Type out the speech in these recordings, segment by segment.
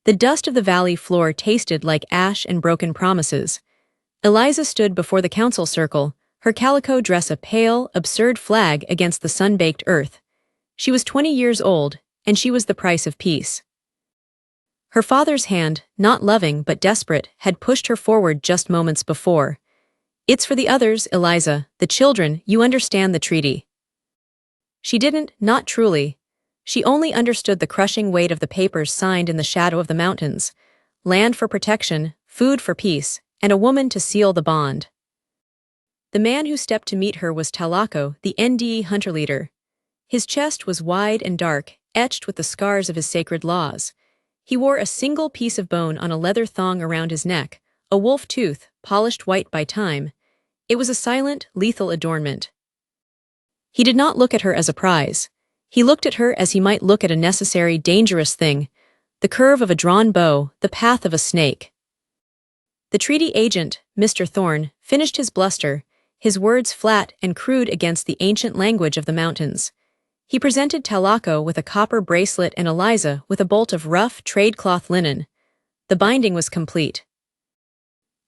The dust of the valley floor tasted like ash and broken promises. Eliza stood before the council circle, her calico dress a pale, absurd flag against the sun-baked earth. She was 20 years old, and she was the price of peace. Her father's hand, not loving but desperate, had pushed her forward just moments before. "It's for the others, Eliza, the children, you understand the treaty." She didn't, not truly. She only understood the crushing weight of the papers signed in the shadow of the mountains: land for protection, food for peace, and a woman to seal the bond. The man who stepped to meet her was Talako, the NDE hunter leader. His chest was wide and dark, etched with the scars of his sacred laws. He wore a single piece of bone on a leather thong around his neck, a wolf tooth, polished white by time. It was a silent, lethal adornment. He did not look at her as a prize. He looked at her as he might look at a necessary, dangerous thing: the curve of a drawn bow, the path of a snake. The treaty agent, Mr. Thorne, finished his bluster, his words flat and crude against the ancient language of the mountains. He presented Talako with a copper bracelet and Eliza with a bolt of rough, trade-cloth linen. The binding was complete.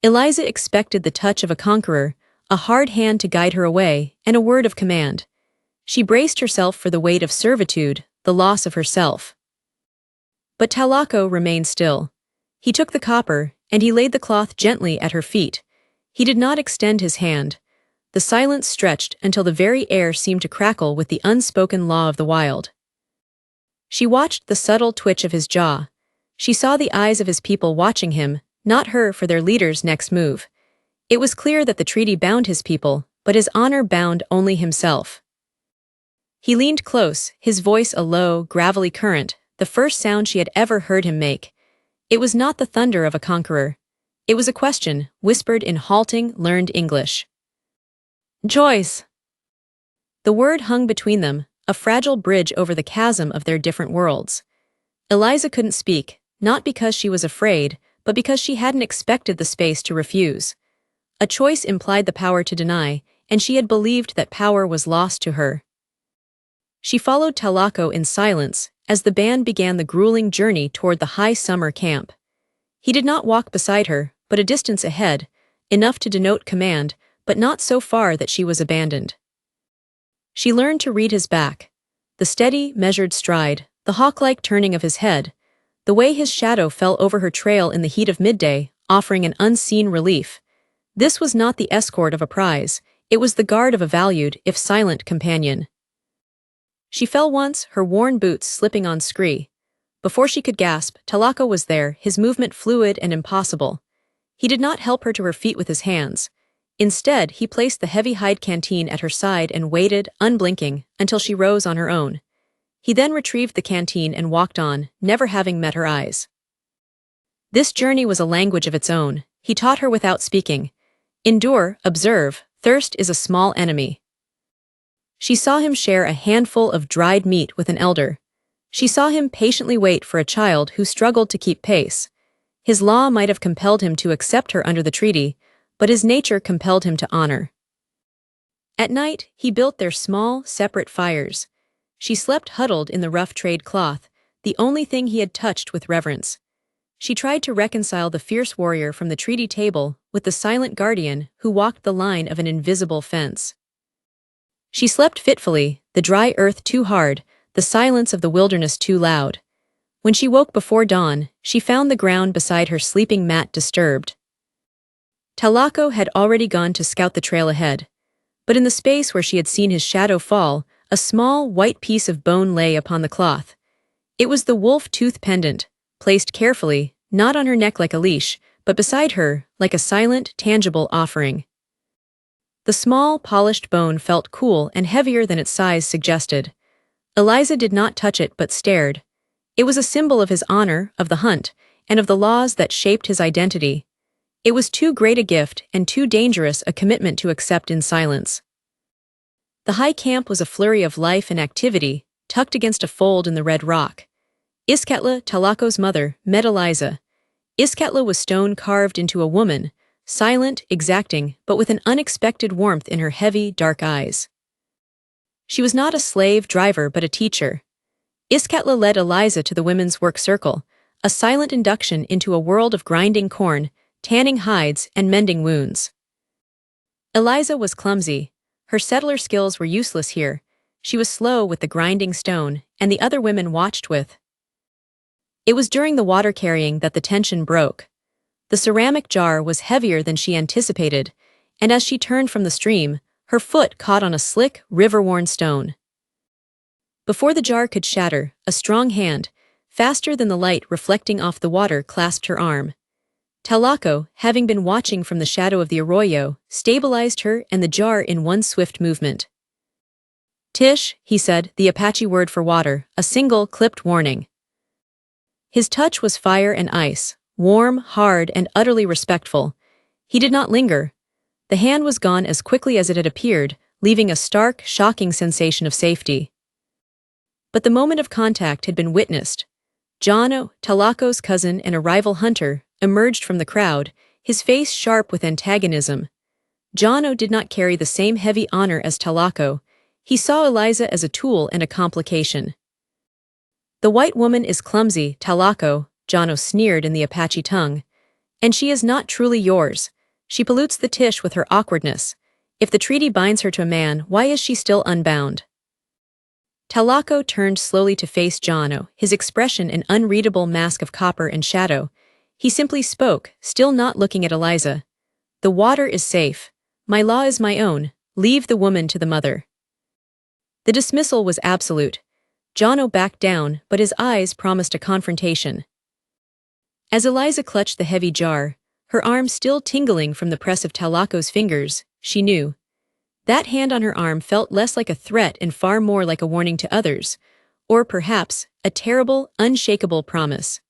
Eliza expected the touch of a conqueror, a hard hand to guide her away, and a word of command. She braced herself for the weight of servitude, the loss of herself. But Talako remained still. He took the copper, and he laid the cloth gently at her feet. He did not extend his hand. The silence stretched until the very air seemed to crackle with the unspoken law of the wild. She watched the subtle twitch of his jaw. She saw the eyes of his people watching him, not her, for their leader's next move. It was clear that the treaty bound his people, but his honor bound only himself. He leaned close, his voice a low, gravelly current, the first sound she had ever heard him make. It was not the thunder of a conqueror. It was a question, whispered in halting, learned English. "Joyce." The word hung between them, a fragile bridge over the chasm of their different worlds. Eliza couldn't speak, not because she was afraid, but because she hadn't expected the space to refuse. A choice implied the power to deny, and she had believed that power was lost to her. She followed Talako in silence as the band began the grueling journey toward the high summer camp. He did not walk beside her, but a distance ahead, enough to denote command, but not so far that she was abandoned. She learned to read his back. The steady, measured stride, the hawk-like turning of his head, the way his shadow fell over her trail in the heat of midday, offering an unseen relief. This was not the escort of a prize, it was the guard of a valued, if silent, companion. She fell once, her worn boots slipping on scree. Before she could gasp, Talako was there, his movement fluid and impossible. He did not help her to her feet with his hands. Instead, he placed the heavy hide canteen at her side and waited, unblinking, until she rose on her own. He then retrieved the canteen and walked on, never having met her eyes. This journey was a language of its own. He taught her without speaking. Endure, observe, thirst is a small enemy. She saw him share a handful of dried meat with an elder. She saw him patiently wait for a child who struggled to keep pace. His law might have compelled him to accept her under the treaty, but his nature compelled him to honor. At night, he built their small, separate fires. She slept huddled in the rough trade cloth, the only thing he had touched with reverence. She tried to reconcile the fierce warrior from the treaty table with the silent guardian who walked the line of an invisible fence. She slept fitfully, the dry earth too hard, the silence of the wilderness too loud. When she woke before dawn, she found the ground beside her sleeping mat disturbed. Talako had already gone to scout the trail ahead, but in the space where she had seen his shadow fall, a small, white piece of bone lay upon the cloth. It was the wolf tooth pendant, placed carefully, not on her neck like a leash, but beside her, like a silent, tangible offering. The small, polished bone felt cool and heavier than its size suggested. Eliza did not touch it but stared. It was a symbol of his honor, of the hunt, and of the laws that shaped his identity. It was too great a gift and too dangerous a commitment to accept in silence. The high camp was a flurry of life and activity, tucked against a fold in the red rock. Iskatla, Talako's mother, met Eliza. Iskatla was stone-carved into a woman, silent, exacting, but with an unexpected warmth in her heavy, dark eyes. She was not a slave driver but a teacher. Iskatla led Eliza to the women's work circle, a silent induction into a world of grinding corn, tanning hides, and mending wounds. Eliza was clumsy. Her settler skills were useless here. She was slow with the grinding stone, and the other women watched with. It was during the water carrying that the tension broke. The ceramic jar was heavier than she anticipated, and as she turned from the stream, her foot caught on a slick, river-worn stone. Before the jar could shatter, a strong hand, faster than the light reflecting off the water, clasped her arm. Talaco, having been watching from the shadow of the arroyo, stabilized her and the jar in one swift movement. "Tish," he said, the Apache word for water, a single, clipped warning. His touch was fire and ice, warm, hard, and utterly respectful. He did not linger. The hand was gone as quickly as it had appeared, leaving a stark, shocking sensation of safety. But the moment of contact had been witnessed. Jono, Talaco's cousin and a rival hunter, emerged from the crowd, his face sharp with antagonism. Jono did not carry the same heavy honor as Talaco. He saw Eliza as a tool and a complication. "The white woman is clumsy, Talaco," Jono sneered in the Apache tongue. "And she is not truly yours. She pollutes the Tish with her awkwardness. If the treaty binds her to a man, why is she still unbound?" Talaco turned slowly to face Jono, his expression an unreadable mask of copper and shadow. He simply spoke, still not looking at Eliza. "The water is safe. My law is my own. Leave the woman to the mother." The dismissal was absolute. Jono backed down, but his eyes promised a confrontation. As Eliza clutched the heavy jar, her arm still tingling from the press of Talaco's fingers, she knew. That hand on her arm felt less like a threat and far more like a warning to others, or perhaps, a terrible, unshakable promise.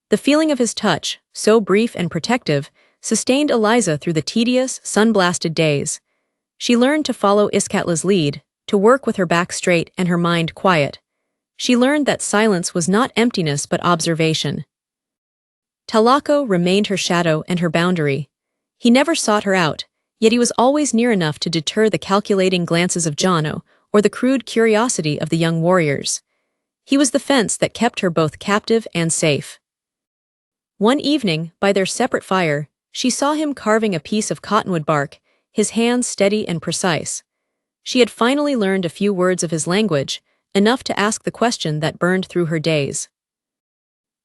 The feeling of his touch, so brief and protective, sustained Eliza through the tedious, sun-blasted days. She learned to follow Iskatla's lead, to work with her back straight and her mind quiet. She learned that silence was not emptiness but observation. Talaco remained her shadow and her boundary. He never sought her out, yet he was always near enough to deter the calculating glances of Jono or the crude curiosity of the young warriors. He was the fence that kept her both captive and safe. One evening, by their separate fire, she saw him carving a piece of cottonwood bark, his hands steady and precise. She had finally learned a few words of his language, enough to ask the question that burned through her days.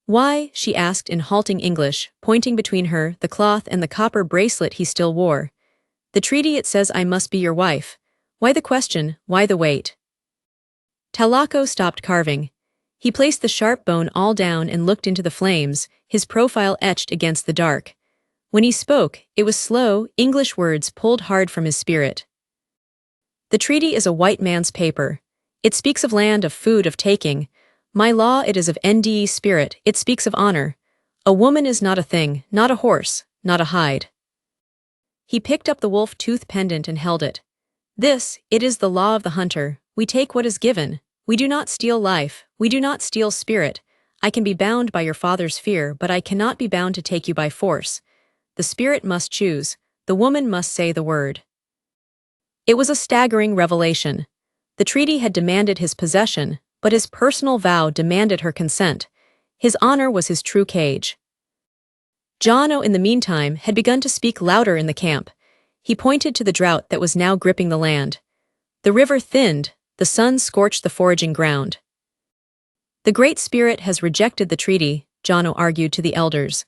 "Why?" she asked in halting English, pointing between her, the cloth and the copper bracelet he still wore. "The treaty, it says I must be your wife. Why the question, why the wait?" Talaco stopped carving. He placed the sharp bone all down and looked into the flames, his profile etched against the dark. When he spoke, it was slow, English words pulled hard from his spirit. "The treaty is a white man's paper. It speaks of land, of food, of taking. My law, it is of NDE spirit, it speaks of honor. A woman is not a thing, not a horse, not a hide." He picked up the wolf-tooth pendant and held it. "This, it is the law of the hunter. We take what is given. We do not steal life, we do not steal spirit. I can be bound by your father's fear, but I cannot be bound to take you by force. The spirit must choose, the woman must say the word." It was a staggering revelation. The treaty had demanded his possession, but his personal vow demanded her consent. His honor was his true cage. Jono, in the meantime, had begun to speak louder in the camp. He pointed to the drought that was now gripping the land. The river thinned, the sun scorched the foraging ground. "The Great Spirit has rejected the treaty," Jono argued to the elders.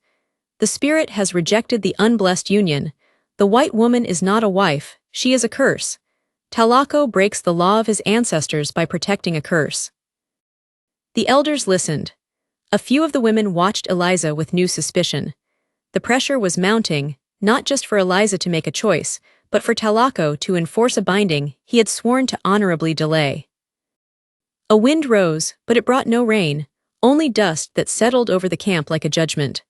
"The Spirit has rejected the unblessed union. The white woman is not a wife, she is a curse. Talaco breaks the law of his ancestors by protecting a curse." The elders listened. A few of the women watched Eliza with new suspicion. The pressure was mounting, not just for Eliza to make a choice, but for Talaco to enforce a binding he had sworn to honorably delay. A wind rose, but it brought no rain, only dust that settled over the camp like a judgment.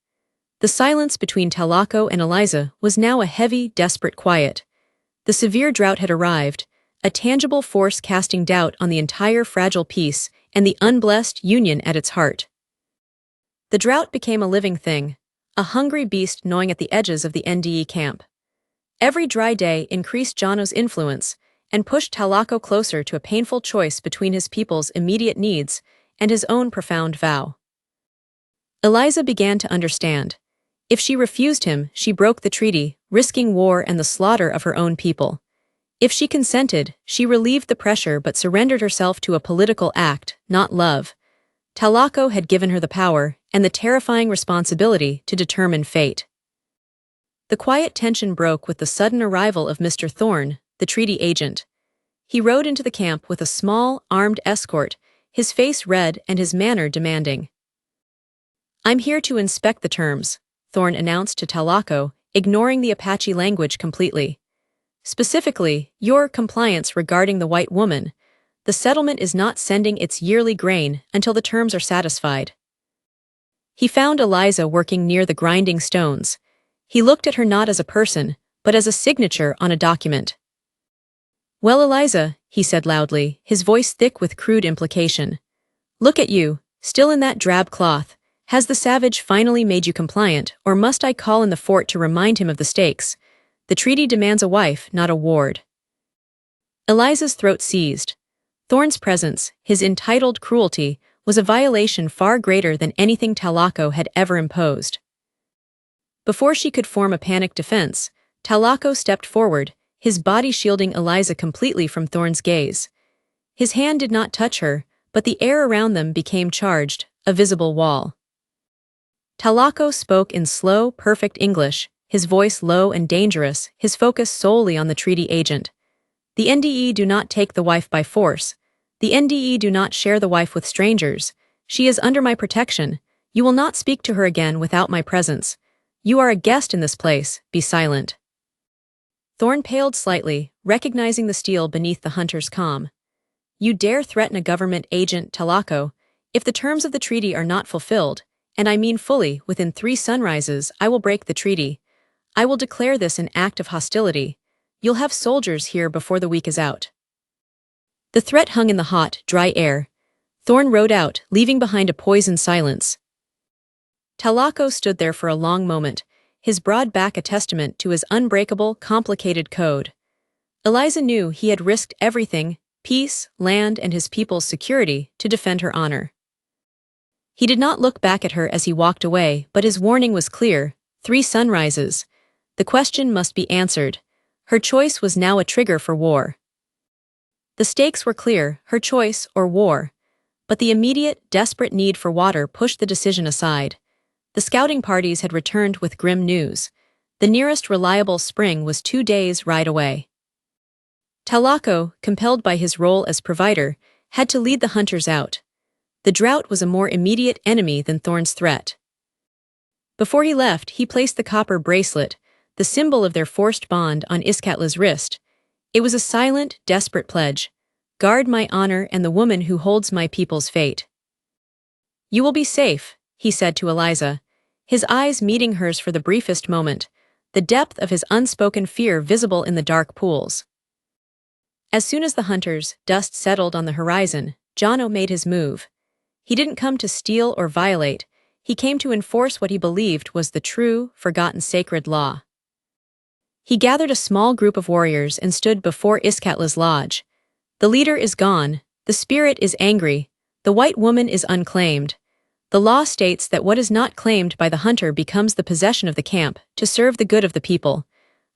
The silence between Talaco and Eliza was now a heavy, desperate quiet. The severe drought had arrived, a tangible force casting doubt on the entire fragile peace and the unblessed union at its heart. The drought became a living thing, a hungry beast gnawing at the edges of the NDE camp. Every dry day increased Jono's influence and pushed Talaco closer to a painful choice between his people's immediate needs and his own profound vow. Eliza began to understand. If she refused him, she broke the treaty, risking war and the slaughter of her own people. If she consented, she relieved the pressure but surrendered herself to a political act, not love. Talaco had given her the power and the terrifying responsibility to determine fate. The quiet tension broke with the sudden arrival of Mr. Thorne, the treaty agent. He rode into the camp with a small, armed escort, his face red and his manner demanding. "I'm here to inspect the terms," Thorne announced to Talaco, ignoring the Apache language completely. "Specifically, your compliance regarding the white woman. The settlement is not sending its yearly grain until the terms are satisfied." He found Eliza working near the grinding stones. He looked at her not as a person, but as a signature on a document. "Well, Eliza," he said loudly, his voice thick with crude implication. "Look at you, still in that drab cloth. Has the savage finally made you compliant, or must I call in the fort to remind him of the stakes? The treaty demands a wife, not a ward." Eliza's throat seized. Thorne's presence, his entitled cruelty, was a violation far greater than anything Talaco had ever imposed. Before she could form a panicked defense, Talaco stepped forward, his body shielding Eliza completely from Thorne's gaze. His hand did not touch her, but the air around them became charged, a visible wall. Talaco spoke in slow, perfect English, his voice low and dangerous, his focus solely on the treaty agent. "The NDE do not take the wife by force. The NDE do not share the wife with strangers. She is under my protection. You will not speak to her again without my presence. You are a guest in this place, be silent." Thorne paled slightly, recognizing the steel beneath the hunter's calm. "You dare threaten a government agent, Talaco. If the terms of the treaty are not fulfilled, and I mean fully, within 3 sunrises, I will break the treaty. I will declare this an act of hostility. You'll have soldiers here before the week is out." The threat hung in the hot, dry air. Thorne rode out, leaving behind a poisoned silence. Talaco stood there for a long moment, his broad back a testament to his unbreakable, complicated code. Eliza knew he had risked everything, peace, land, and his people's security, to defend her honor. He did not look back at her as he walked away, but his warning was clear: 3 sunrises. The question must be answered. Her choice was now a trigger for war. The stakes were clear: her choice or war. But the immediate, desperate need for water pushed the decision aside. The scouting parties had returned with grim news. The nearest reliable spring was 2 days' ride away. Talaco, compelled by his role as provider, had to lead the hunters out. The drought was a more immediate enemy than Thorne's threat. Before he left, he placed the copper bracelet, the symbol of their forced bond, on Iskatla's wrist. It was a silent, desperate pledge: "Guard my honor and the woman who holds my people's fate." "You will be safe," he said to Eliza, his eyes meeting hers for the briefest moment, the depth of his unspoken fear visible in the dark pools. As soon as the hunters' dust settled on the horizon, Jono made his move. He didn't come to steal or violate, he came to enforce what he believed was the true, forgotten sacred law. He gathered a small group of warriors and stood before Iskatla's lodge. The leader is gone, the spirit is angry, the white woman is unclaimed. The law states that what is not claimed by the hunter becomes the possession of the camp, to serve the good of the people.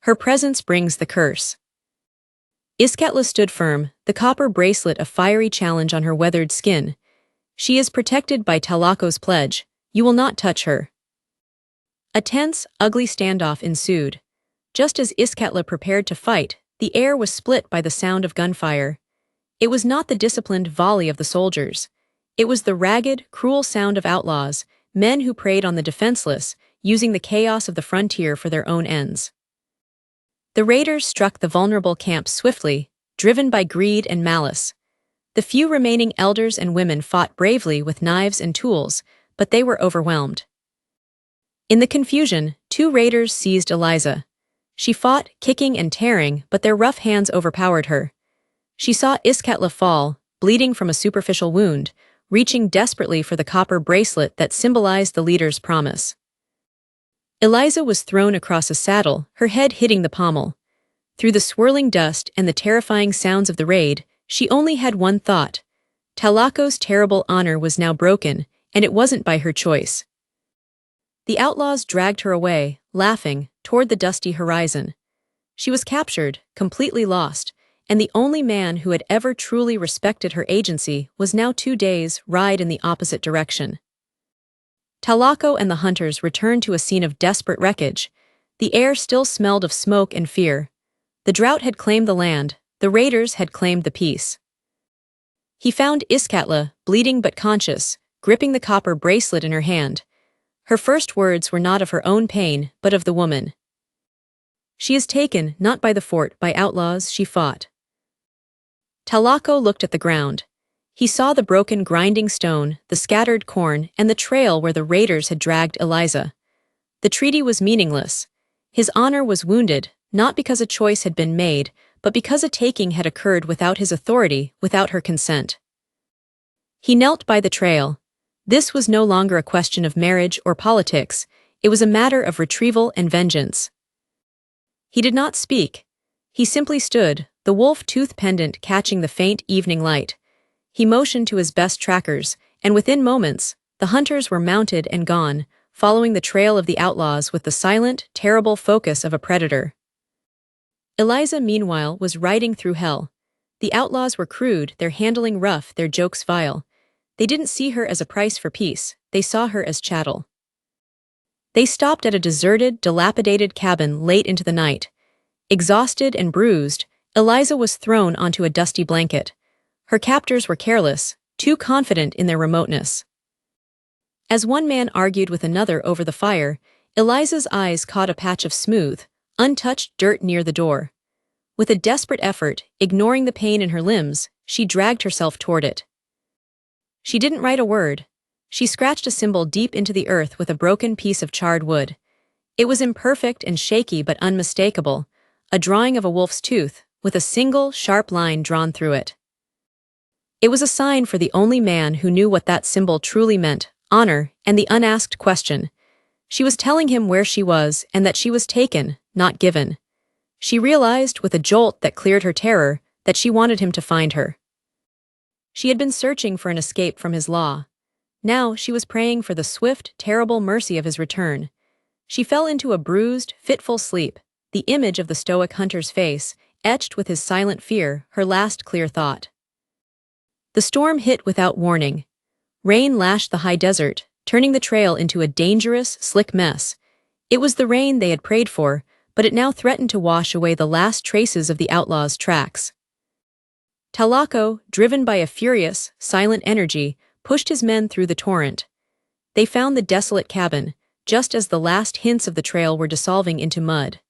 Her presence brings the curse. Iskatla stood firm, the copper bracelet a fiery challenge on her weathered skin. She is protected by Talaco's pledge: "You will not touch her." A tense, ugly standoff ensued. Just as Iskatla prepared to fight, the air was split by the sound of gunfire. It was not the disciplined volley of the soldiers. It was the ragged, cruel sound of outlaws, men who preyed on the defenseless, using the chaos of the frontier for their own ends. The raiders struck the vulnerable camp swiftly, driven by greed and malice. The few remaining elders and women fought bravely with knives and tools, but they were overwhelmed. In the confusion, 2 raiders seized Eliza. She fought, kicking and tearing, but their rough hands overpowered her. She saw Iskatla fall, bleeding from a superficial wound, reaching desperately for the copper bracelet that symbolized the leader's promise. Eliza was thrown across a saddle, her head hitting the pommel. Through the swirling dust and the terrifying sounds of the raid, she only had one thought: Talaco's terrible honor was now broken, and it wasn't by her choice. The outlaws dragged her away, laughing, toward the dusty horizon. She was captured, completely lost, and the only man who had ever truly respected her agency was now 2 days' ride in the opposite direction. Talaco and the hunters returned to a scene of desperate wreckage. The air still smelled of smoke and fear. The drought had claimed the land, the raiders had claimed the peace. He found Iskatla, bleeding but conscious, gripping the copper bracelet in her hand. Her first words were not of her own pain, but of the woman. She is taken, not by the fort, by outlaws, she fought. Talaco looked at the ground. He saw the broken grinding stone, the scattered corn, and the trail where the raiders had dragged Eliza. The treaty was meaningless. His honor was wounded, not because a choice had been made, but because a taking had occurred without his authority, without her consent. He knelt by the trail. This was no longer a question of marriage or politics, it was a matter of retrieval and vengeance. He did not speak. He simply stood, the wolf-tooth pendant catching the faint evening light. He motioned to his best trackers, and within moments, the hunters were mounted and gone, following the trail of the outlaws with the silent, terrible focus of a predator. Eliza, meanwhile, was riding through hell. The outlaws were crude, their handling rough, their jokes vile. They didn't see her as a price for peace, they saw her as chattel. They stopped at a deserted, dilapidated cabin late into the night. Exhausted and bruised, Eliza was thrown onto a dusty blanket. Her captors were careless, too confident in their remoteness. As one man argued with another over the fire, Eliza's eyes caught a patch of smooth, untouched dirt near the door. With a desperate effort, ignoring the pain in her limbs, she dragged herself toward it. She didn't write a word. She scratched a symbol deep into the earth with a broken piece of charred wood. It was imperfect and shaky but unmistakable, a drawing of a wolf's tooth, with a single, sharp line drawn through it. It was a sign for the only man who knew what that symbol truly meant, honor, and the unasked question. She was telling him where she was and that she was taken, not given. She realized, with a jolt that cleared her terror, that she wanted him to find her. She had been searching for an escape from his law. Now she was praying for the swift, terrible mercy of his return. She fell into a bruised, fitful sleep, the image of the stoic hunter's face, etched with his silent fear, her last clear thought. The storm hit without warning. Rain lashed the high desert, turning the trail into a dangerous, slick mess. It was the rain they had prayed for, but it now threatened to wash away the last traces of the outlaws' tracks. Talaco, driven by a furious, silent energy, pushed his men through the torrent. They found the desolate cabin, just as the last hints of the trail were dissolving into mud.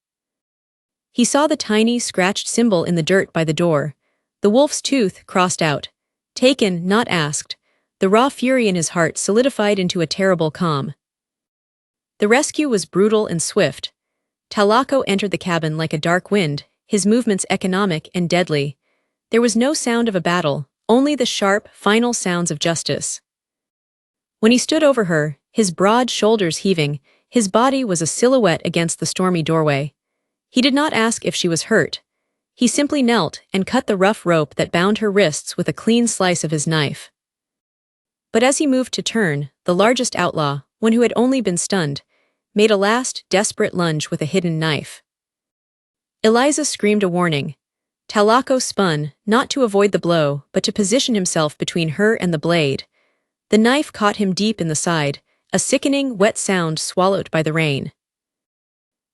He saw the tiny, scratched symbol in the dirt by the door. The wolf's tooth crossed out. Taken, not asked. The raw fury in his heart solidified into a terrible calm. The rescue was brutal and swift. Talaco entered the cabin like a dark wind, his movements economic and deadly. There was no sound of a battle, only the sharp, final sounds of justice. When he stood over her, his broad shoulders heaving, his body was a silhouette against the stormy doorway. He did not ask if she was hurt. He simply knelt and cut the rough rope that bound her wrists with a clean slice of his knife. But as he moved to turn, the largest outlaw, one who had only been stunned, made a last, desperate lunge with a hidden knife. Eliza screamed a warning. Talaco spun, not to avoid the blow, but to position himself between her and the blade. The knife caught him deep in the side, a sickening, wet sound swallowed by the rain.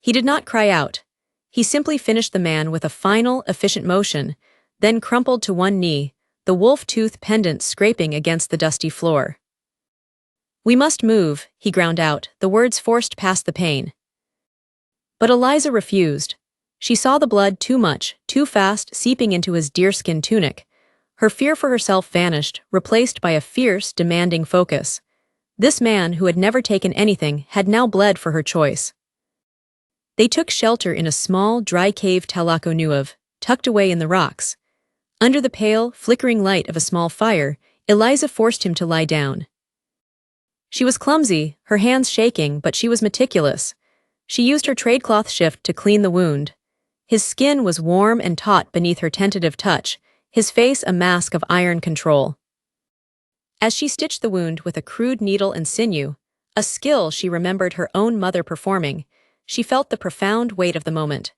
He did not cry out. He simply finished the man with a final, efficient motion, then crumpled to one knee, the wolf-tooth pendant scraping against the dusty floor. "We must move," he ground out, the words forced past the pain. But Eliza refused. She saw the blood too much, too fast, seeping into his deerskin tunic. Her fear for herself vanished, replaced by a fierce, demanding focus. This man, who had never taken anything, had now bled for her choice. They took shelter in a small, dry cave Talaco knew of, tucked away in the rocks. Under the pale, flickering light of a small fire, Eliza forced him to lie down. She was clumsy, her hands shaking, but she was meticulous. She used her tradecloth shift to clean the wound. His skin was warm and taut beneath her tentative touch, his face a mask of iron control. As she stitched the wound with a crude needle and sinew, a skill she remembered her own mother performing. She felt the profound weight of the moment.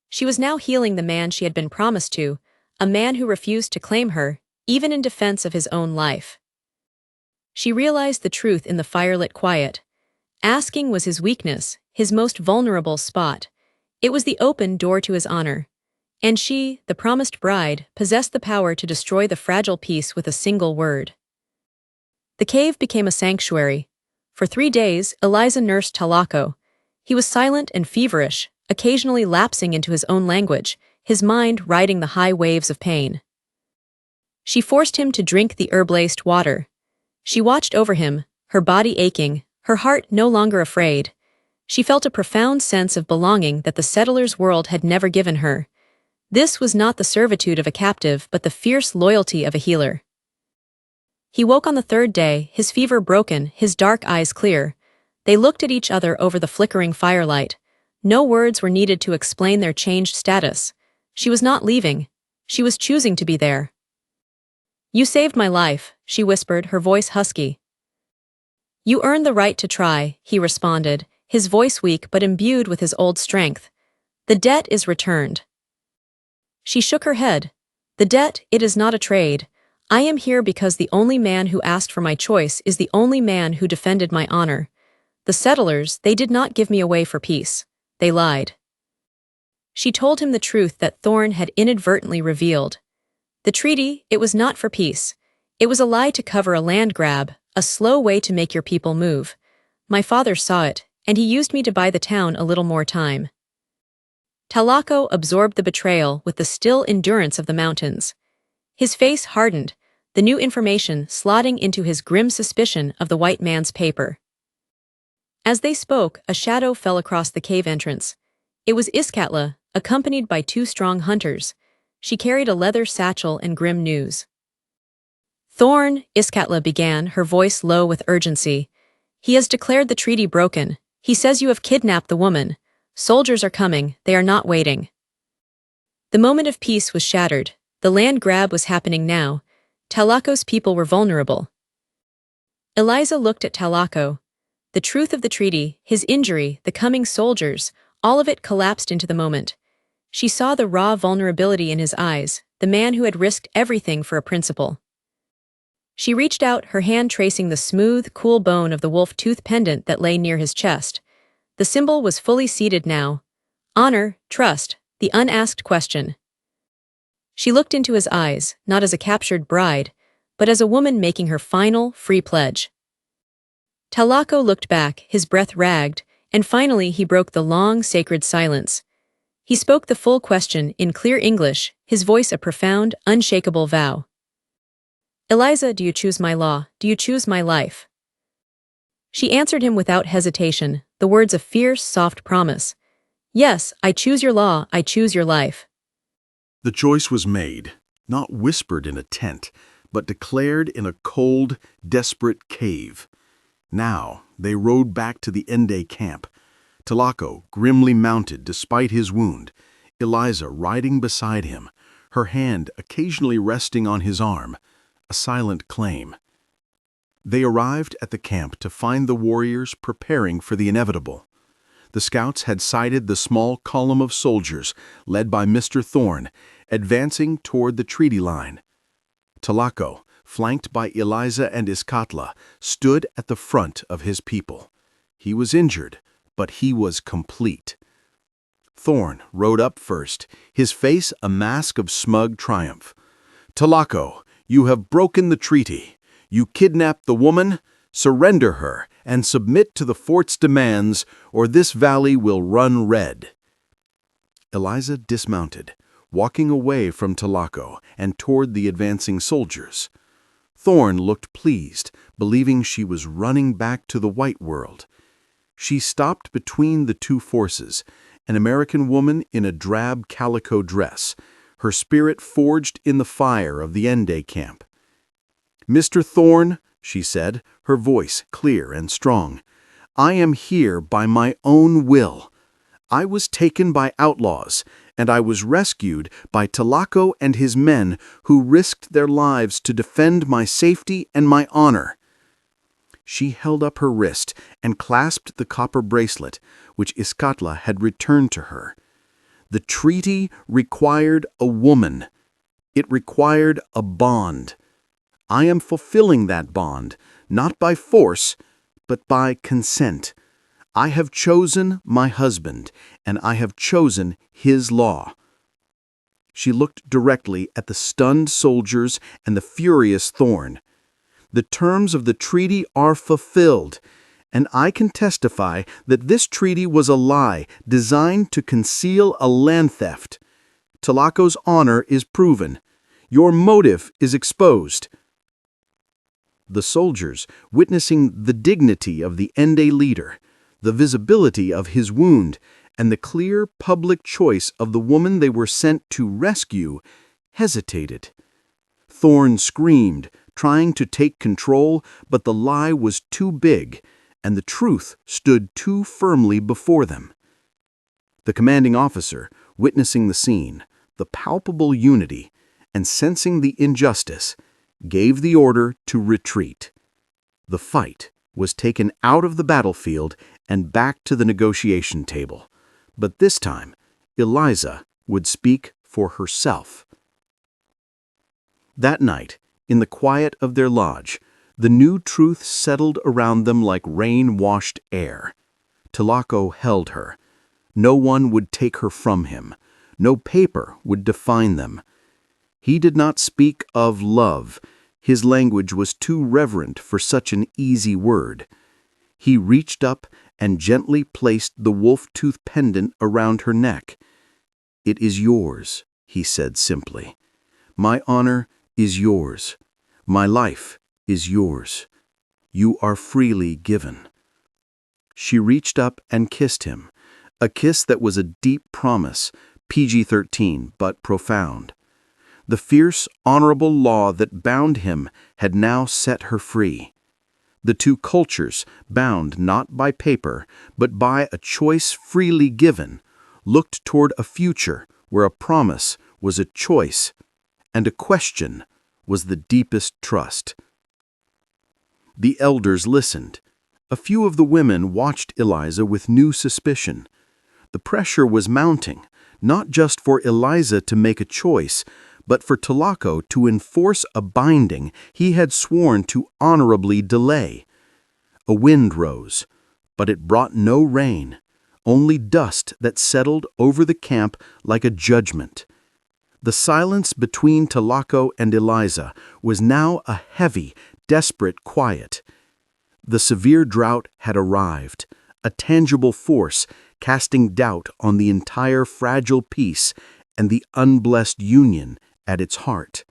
She was now healing the man she had been promised to, a man who refused to claim her, even in defense of his own life. She realized the truth in the firelit quiet. Asking was his weakness, his most vulnerable spot. It was the open door to his honor. And she, the promised bride, possessed the power to destroy the fragile peace with a single word. The cave became a sanctuary. For 3 days, Eliza nursed Talako. He was silent and feverish, occasionally lapsing into his own language, his mind riding the high waves of pain. She forced him to drink the herb-laced water. She watched over him, her body aching, her heart no longer afraid. She felt a profound sense of belonging that the settlers' world had never given her. This was not the servitude of a captive but the fierce loyalty of a healer. He woke on the 3rd day, his fever broken, his dark eyes clear. They looked at each other over the flickering firelight. No words were needed to explain their changed status. She was not leaving. She was choosing to be there. "You saved my life," she whispered, her voice husky. "You earned the right to try," he responded, his voice weak but imbued with his old strength. "The debt is returned." She shook her head. "The debt, it is not a trade. I am here because the only man who asked for my choice is the only man who defended my honor. The settlers, they did not give me away for peace. They lied." She told him the truth that Thorn had inadvertently revealed. The treaty, it was not for peace. It was a lie to cover a land grab, a slow way to make your people move. My father saw it, and he used me to buy the town a little more time. Talako absorbed the betrayal with the still endurance of the mountains. His face hardened, the new information slotting into his grim suspicion of the white man's paper. As they spoke, a shadow fell across the cave entrance. It was Iskatla, accompanied by 2 strong hunters. She carried a leather satchel and grim news. "Thorn," Iskatla began, her voice low with urgency. "He has declared the treaty broken. He says you have kidnapped the woman. Soldiers are coming, they are not waiting." The moment of peace was shattered. The land grab was happening now. Talako's people were vulnerable. Eliza looked at Talako. The truth of the treaty, his injury, the coming soldiers, all of it collapsed into the moment. She saw the raw vulnerability in his eyes, the man who had risked everything for a principle. She reached out, her hand tracing the smooth, cool bone of the wolf-tooth pendant that lay near his chest. The symbol was fully seated now. Honor, trust, the unasked question. She looked into his eyes, not as a captured bride, but as a woman making her final, free pledge. Talako looked back, his breath ragged, and finally he broke the long, sacred silence. He spoke the full question in clear English, his voice a profound, unshakable vow. "Eliza, do you choose my law? Do you choose my life?" She answered him without hesitation, the words of fierce, soft promise. "Yes, I choose your law, I choose your life." The choice was made, not whispered in a tent, but declared in a cold, desperate cave. Now, they rode back to the Ende camp. Talako, grimly mounted despite his wound, Eliza riding beside him, her hand occasionally resting on his arm, a silent claim. They arrived at the camp to find the warriors preparing for the inevitable. The scouts had sighted the small column of soldiers, led by Mr. Thorn, advancing toward the treaty line. Talako, flanked by Eliza and Iskatla, stood at the front of his people. He was injured, but he was complete. Thorn rode up first, his face a mask of smug triumph. "Talako, you have broken the treaty. You kidnapped the woman. Surrender her and submit to the fort's demands, or this valley will run red." Eliza dismounted, walking away from Talako and toward the advancing soldiers. Thorn looked pleased, believing she was running back to the white world. She stopped between the 2 forces, an American woman in a drab calico dress, her spirit forged in the fire of the Ende camp. "Mr. Thorn," she said, her voice clear and strong, "I am here by my own will. I was taken by outlaws, and I was rescued by Talako and his men who risked their lives to defend my safety and my honor." She held up her wrist and clasped the copper bracelet, which Iskatla had returned to her. The treaty required a woman. It required a bond. I am fulfilling that bond, not by force, but by consent. I have chosen my husband, and I have chosen his law. She looked directly at the stunned soldiers and the furious Thorn. The terms of the treaty are fulfilled, and I can testify that this treaty was a lie designed to conceal a land theft. Tlaco's honor is proven. Your motive is exposed. The soldiers, witnessing the dignity of the Ende leader, the visibility of his wound, and the clear public choice of the woman they were sent to rescue, hesitated. Thorn screamed, trying to take control, but the lie was too big, and the truth stood too firmly before them. The commanding officer, witnessing the scene, the palpable unity, and sensing the injustice, gave the order to retreat. The fight was taken out of the battlefield and back to the negotiation table. But this time, Eliza would speak for herself. That night, in the quiet of their lodge, the new truth settled around them like rain-washed air. Tlaco held her. No one would take her from him. No paper would define them. He did not speak of love. His language was too reverent for such an easy word. He reached up and gently placed the wolf-tooth pendant around her neck. "It is yours," he said simply. "My honor is yours. My life is yours. You are freely given." She reached up and kissed him, a kiss that was a deep promise, PG-13, but profound. The fierce, honorable law that bound him had now set her free. The two cultures, bound not by paper, but by a choice freely given, looked toward a future where a promise was a choice, and a question was the deepest trust. The elders listened. A few of the women watched Eliza with new suspicion. The pressure was mounting, not just for Eliza to make a choice, but for Tlaco to enforce a binding he had sworn to honorably delay. A wind rose, but it brought no rain, only dust that settled over the camp like a judgment. The silence between Tlaco and Eliza was now a heavy, desperate quiet. The severe drought had arrived, a tangible force casting doubt on the entire fragile peace and the unblessed union at its heart.